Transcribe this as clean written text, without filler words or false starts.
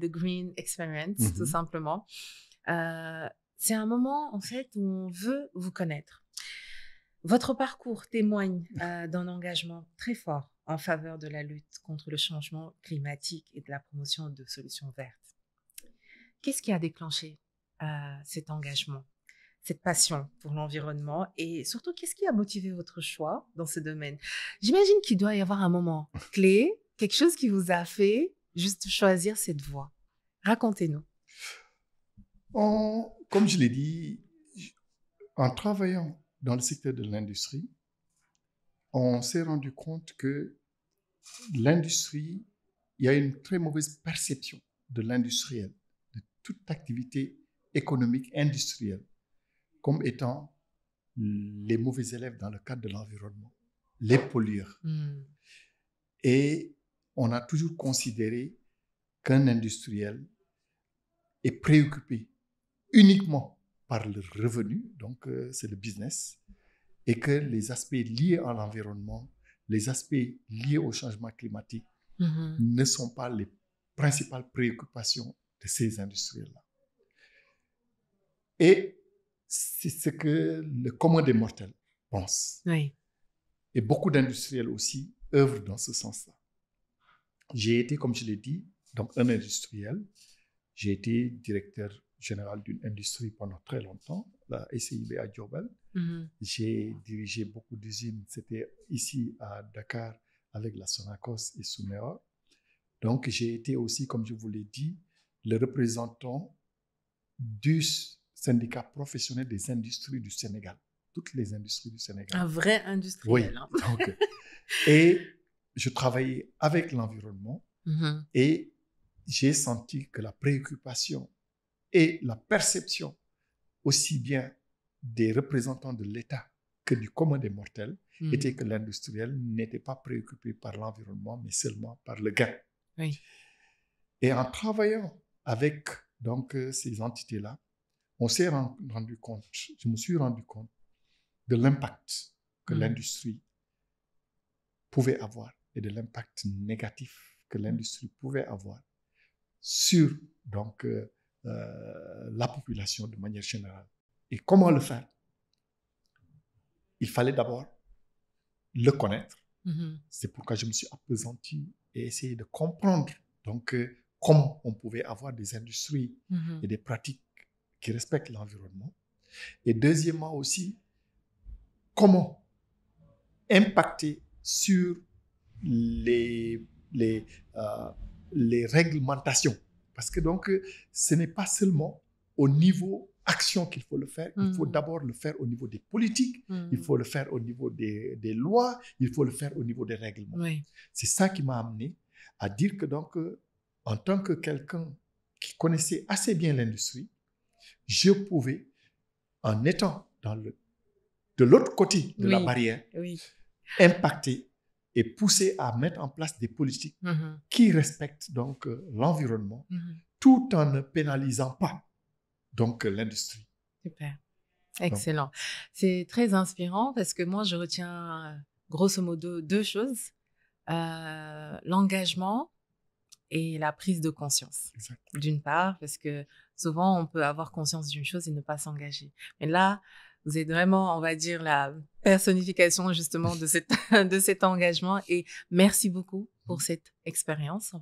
The Green Experience, tout Mhm. simplement. C'est un moment, en fait, où on veut vous connaître. Votre parcours témoigne d'un engagement très fort en faveur de la lutte contre le changement climatique et de la promotion de solutions vertes. Qu'est-ce qui a déclenché cet engagement, cette passion pour l'environnement et surtout, qu'est-ce qui a motivé votre choix dans ce domaine? J'imagine qu'il doit y avoir un moment clé, quelque chose qui vous a fait juste choisir cette voie. Racontez-nous. Comme je l'ai dit, en travaillant dans le secteur de l'industrie, on s'est rendu compte que l'industrie, il y a une très mauvaise perception de l'industriel, de toute activité économique industrielle, comme étant les mauvais élèves dans le cadre de l'environnement, les pollueurs. Et on a toujours considéré qu'un industriel est préoccupé uniquement par le revenu, donc c'est le business, et que les aspects liés à l'environnement, les aspects liés au changement climatique ne sont pas les principales préoccupations de ces industriels-là. Et c'est ce que le commun des mortels pense. Oui. Et beaucoup d'industriels aussi œuvrent dans ce sens-là. J'ai été, comme je l'ai dit, donc un industriel. J'ai été directeur général d'une industrie pendant très longtemps, la SIB à Diourbel. J'ai dirigé beaucoup d'usines. C'était ici à Dakar avec la Sonacos et Sumewa. Donc, j'ai été aussi, comme je vous l'ai dit, le représentant du syndicat professionnel des industries du Sénégal. Toutes les industries du Sénégal. Un vrai industriel. Oui. Hein. Donc, et je travaillais avec l'environnement et j'ai senti que la préoccupation et la perception aussi bien des représentants de l'État que du commun des mortels était que l'industriel n'était pas préoccupé par l'environnement, mais seulement par le gain. Oui. Et en travaillant avec donc, ces entités-là, on s'est rendu compte, je me suis rendu compte de l'impact que l'industrie pouvait avoir et de l'impact négatif que l'industrie pouvait avoir sur donc, la population de manière générale. Et comment le faire? Il fallait d'abord le connaître. C'est pourquoi je me suis appesanti et essayé de comprendre donc, comment on pouvait avoir des industries et des pratiques qui respectent l'environnement. Et deuxièmement aussi, comment impacter sur les réglementations. Parce que donc, ce n'est pas seulement au niveau action qu'il faut le faire, il faut d'abord le faire au niveau des politiques, il faut le faire au niveau des lois, il faut le faire au niveau des règlements. Oui. C'est ça qui m'a amené à dire que donc, en tant que quelqu'un qui connaissait assez bien l'industrie, je pouvais, en étant de l'autre côté de la barrière, impacter et pousser à mettre en place des politiques qui respectent donc l'environnement tout en ne pénalisant pas donc l'industrie. Super, excellent. C'est très inspirant parce que moi je retiens grosso modo deux choses, l'engagement et la prise de conscience. D'une part, parce que souvent on peut avoir conscience d'une chose et ne pas s'engager. Mais là, vous êtes vraiment, on va dire, la personnification justement de cet engagement et merci beaucoup pour cette expérience.